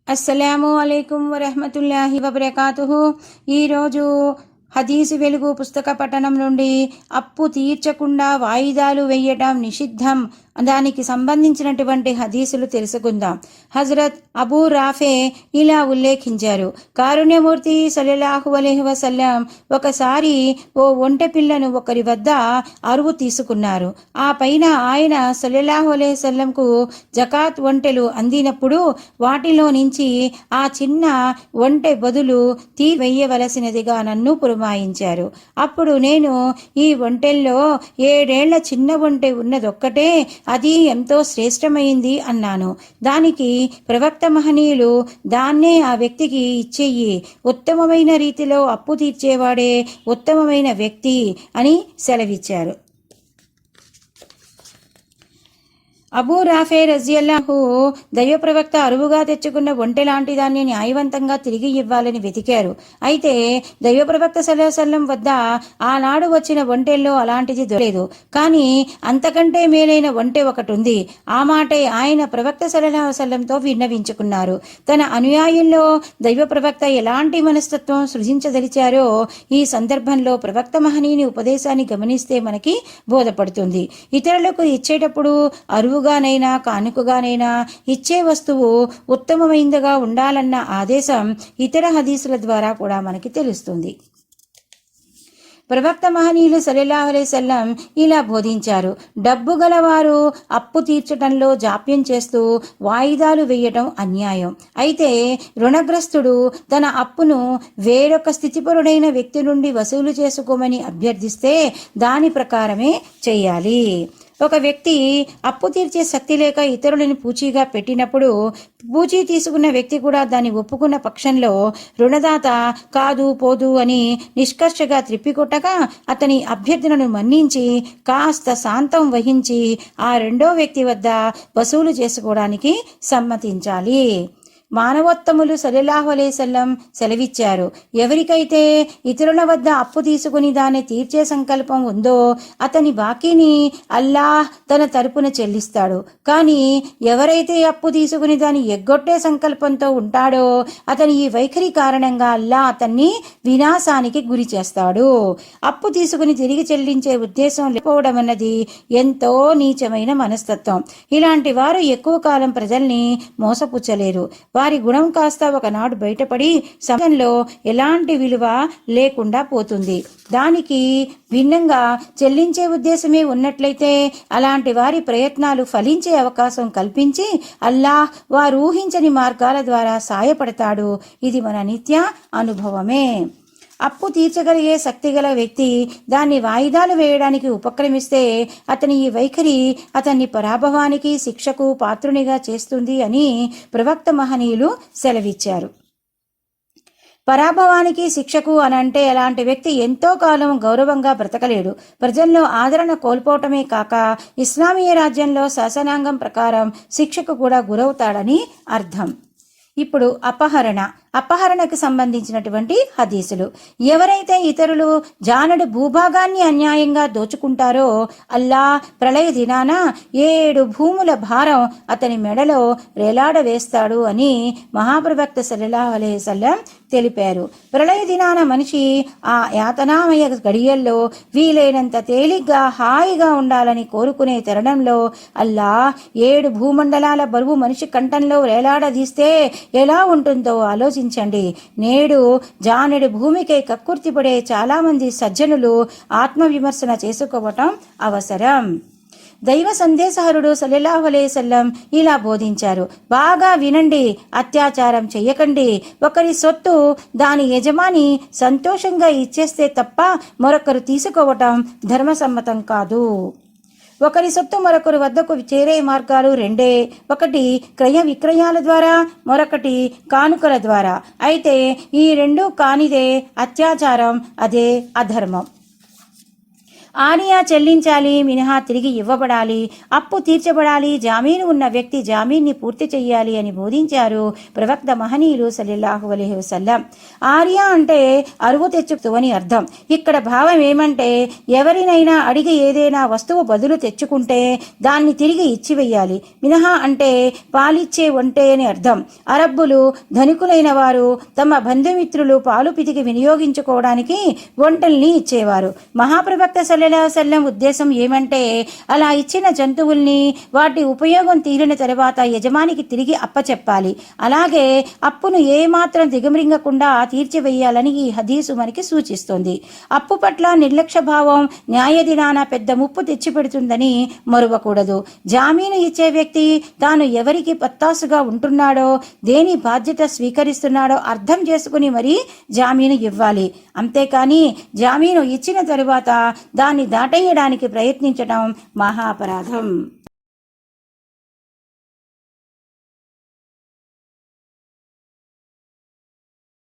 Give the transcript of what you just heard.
అస్సలాము అలైకుం వరహమతుల్లాహి వబరకాతుహు. ఈరోజు హదీసు వెలుగు పుస్తక పఠనం నుండి అప్పు తీర్చకుండా వాయిదాలు వేయటం నిషిద్ధం దానికి సంబంధించినటువంటి హదీసులు తెలుసుకుందాం. హజరత్ అబూ రాఫే ఇలా ఉల్లేఖించారు, కారుణ్యమూర్తి సల్లల్లాహు అలైహి వసల్లం ఒకసారి ఓ ఒంటె పిల్లను ఒకరి వద్ద అరువు తీసుకున్నారు. ఆ పైన ఆయన సల్లల్లాహు అలైహి వసల్లంకు జకాత్ ఒంటెలు అందినప్పుడు వాటిలో నుంచి ఆ చిన్న ఒంటె బదులు వెయ్యవలసినదిగా నన్ను పురమాయించారు. అప్పుడు నేను ఈ ఒంటెల్లో 7 ఏళ్ల చిన్న ఒంటె ఉన్నదొక్కటే, అది ఎంతో శ్రేష్టమైంది అన్నాను. దానికి ప్రవక్త మహనీయులు, దాన్నే ఆ వ్యక్తికి ఇచ్చేయి, ఉత్తమమైన రీతిలో అప్పు తీర్చేవాడే ఉత్తమమైన వ్యక్తి అని సెలవిచ్చారు. అబూ రాఫే రజియల్లాహు దైవ ప్రవక్త అరువుగా తెచ్చుకున్న ఒంటె లాంటి దాన్ని న్యాయవంతంగా తిరిగి ఇవ్వాలని వెతికారు. అయితే దైవ ప్రవక్త సల్లల్లాహు అలైహి వసల్లం వద్ద ఆనాడు వచ్చిన ఒంటెల్లో అలాంటిది దొరలేదు. కానీ అంతకంటే మేలైన ఒంటె ఒకటి ఉంది. ఆ మాటే ఆయన ప్రవక్త సల్లల్లాహు అలైహి వసల్లంతో విన్నవించుకున్నారు. తన అనుయాయుల్లో దైవ ప్రవక్త ఎలాంటి మనస్తత్వం సృజించదలిచారో ఈ సందర్భంలో ప్రవక్త మహనీయుని ఉపదేశాన్ని గమనిస్తే మనకి బోధపడుతుంది. ఇతరులకు ఇచ్చేటప్పుడు అరువు గానైనా కానుకగానైనా ఇచ్చే వస్తువు ఉత్తమమైనదిగా ఉండాలన్న ఆదేశం ఇతర హదీసుల ద్వారా కూడా మనకి తెలుస్తుంది. ప్రవక్త మహనీయులు సల్లల్లాహు అలైహి వసల్లం ఇలా బోధించారు, డబ్బు గలవారు అప్పు తీర్చడంలో జాప్యం చేస్తూ వాయిదాలు వేయటం అన్యాయం. అయితే రుణగ్రస్తుడు తన అప్పును వేరొక స్థితిపరుడైన వ్యక్తి నుండి వసూలు చేసుకోమని అభ్యర్థిస్తే దాని ప్రకారమే చేయాలి. ఒక వ్యక్తి అప్పు తీర్చే శక్తి లేక ఇతరులను పూచీగా పెట్టినప్పుడు పూచీ తీసుకున్న వ్యక్తి కూడా దాన్ని ఒప్పుకున్న పక్షంలో రుణదాత కాదు పోదు అని నిష్కర్షగా త్రిప్పికొట్టగా అతని అభ్యర్థనను మన్నించి కాస్త శాంతం వహించి ఆ రెండో వ్యక్తి వద్ద వసూలు చేసుకోవడానికి సమ్మతించాలి. మానవోత్తములు సల్లల్లాహు అలైహి వసల్లం సెలవిచ్చారు, ఎవరికైతే ఇతరుల వద్ద అప్పు తీసుకుని దాన్ని తీర్చే సంకల్పం ఉందో అతని బాకీని అల్లాహ్ తన తరపున చెల్లిస్తాడు. కానీ ఎవరైతే అప్పు తీసుకుని దాన్ని ఎగ్గొట్టే సంకల్పంతో ఉంటాడో అతని ఈ వైఖరి కారణంగా అల్లాహ్ అతన్ని వినాశానికి గురి చేస్తాడు. అప్పు తీసుకుని తిరిగి చెల్లించే ఉద్దేశం లేకపోవడం అన్నది ఎంతో నీచమైన మనస్తత్వం. ఇలాంటి వారు ఎక్కువ కాలం ప్రజల్ని మోసపుచ్చలేరు. వారి గుణం కాస్త ఒకనాడు బయటపడి సమాజంలో ఎలాంటి విలువ లేకుండా పోతుంది. దానికి భిన్నంగా చెల్లించే ఉద్దేశమే ఉన్నట్లయితే అలాంటి వారి ప్రయత్నాలు ఫలించే అవకాశం కల్పించి అల్లాహ్ వారు ఊహించని మార్గాల ద్వారా సాయపడతాడు. ఇది మన నిత్య అనుభవమే. అప్పు తీర్చగలిగే శక్తిగల వ్యక్తి దాన్ని వాయిదాలు వేయడానికి ఉపక్రమిస్తే అతని ఈ వైఖరి అతన్ని పరాభవానికి శిక్షకు పాత్రునిగా చేస్తుంది అని ప్రవక్త మహనీయులు సెలవిచ్చారు. పరాభవానికి శిక్షకు అనంటే అలాంటి వ్యక్తి ఎంతో కాలం గౌరవంగా బ్రతకలేడు, ప్రజల్లో ఆదరణ కోల్పోవటమే కాక ఇస్లామీయ రాజ్యంలో శాసనాంగం ప్రకారం శిక్షకు కూడా గురవుతాడని అర్థం. ఇప్పుడు అపహరణకు సంబంధించినటువంటి హదీసులు. ఎవరైతే ఇతరులు జానడు భూభాగాన్ని అన్యాయంగా దోచుకుంటారో అల్లాహ్ ప్రళయ దినాన 7 భూముల భారం అతని మెడలో వేలాడవేస్తాడు అని మహాప్రవక్త సల్లల్లాహు అలైహి వసల్లం తెలిపారు. ప్రళయ దినాన మనిషి ఆ యాతనామయ గడియల్లో వీలైనంత తేలిగ్గా హాయిగా ఉండాలని కోరుకునే తరుణంలో అల్లాహ్ 7 భూమండలాల బరువు మనిషి కంఠంలో వేలాడదీస్తే ఎలా ఉంటుందో ఆలోచించండి. నేడు జానెడు భూమికై కక్కుర్తిపడే చాలా మంది సజ్జనులు ఆత్మవిమర్శన చేసుకోవటం అవసరం. దైవ సందేశహరుడు సల్లల్లాహు అలైహి వసల్లం ఇలా బోధించారు, బాగా వినండి, అత్యాచారం చెయ్యకండి. ఒకరి సొత్తు దాని యజమాని సంతోషంగా ఇచ్చేస్తే తప్ప మరొకరు తీసుకోవటం ధర్మసమ్మతం కాదు. ఒకరి సొత్తు మరొకరు వద్దకు చేరే మార్గాలు రెండే, ఒకటి క్రయ విక్రయాల ద్వారా, మరొకటి కానుకల ద్వారా. అయితే ఈ రెండూ కానిదే అత్యాచారం, అదే అధర్మం. ఆరియా చెల్లించాలి, మినహా తిరిగి ఇవ్వబడాలి, అప్పు తీర్చబడాలి, జామీను ఉన్న వ్యక్తి జామీన్ని పూర్తి చెయ్యాలి అని బోధించారు ప్రవక్త మహనీయులు సల్లల్లాహు అలైహి వసల్లం. ఆరియా అంటే అరువు తెచ్చుకు అని అర్థం. ఇక్కడ భావం ఏమంటే ఎవరినైనా అడిగి ఏదైనా వస్తువు బదులు తెచ్చుకుంటే దాన్ని తిరిగి ఇచ్చివేయాలి. మినహా అంటే పాలిచ్చే ఒంటే అని అర్థం. అరబ్బులు ధనికులైన వారు తమ బంధుమిత్రులు పాలు పితికి వినియోగించుకోవడానికి ఒంటల్ని ఇచ్చేవారు. మహాప్రవక్త సల్లల్లాహు అలైహి వసల్లం ఉద్దేశం ఏమంటే అలా ఇచ్చిన జంతువుల్ని వాటి ఉపయోగం తీరిన తర్వాత యజమానికి తిరిగి అప్పచెప్పాలి. అలాగే అప్పును ఏమాత్రం దిగమింగకుండా తీర్చివేయాలని ఈ హదీసు మనకి సూచిస్తుంది. అప్పు పట్ల నిర్లక్ష్య భావం న్యాయదినాన పెద్ద ముప్పు తెచ్చిపెడుతుందని మరువకూడదు. జామీను ఇచ్చే వ్యక్తి తాను ఎవరికి పత్తాసుగా ఉంటున్నాడో, దేని బాధ్యత స్వీకరిస్తున్నాడో అర్థం చేసుకుని మరీ జామీను ఇవ్వాలి. అంతేకాని జామీను ఇచ్చిన తరువాత దాన్ని దాటేయడానికి ప్రయత్నించడం మహాపరాధం.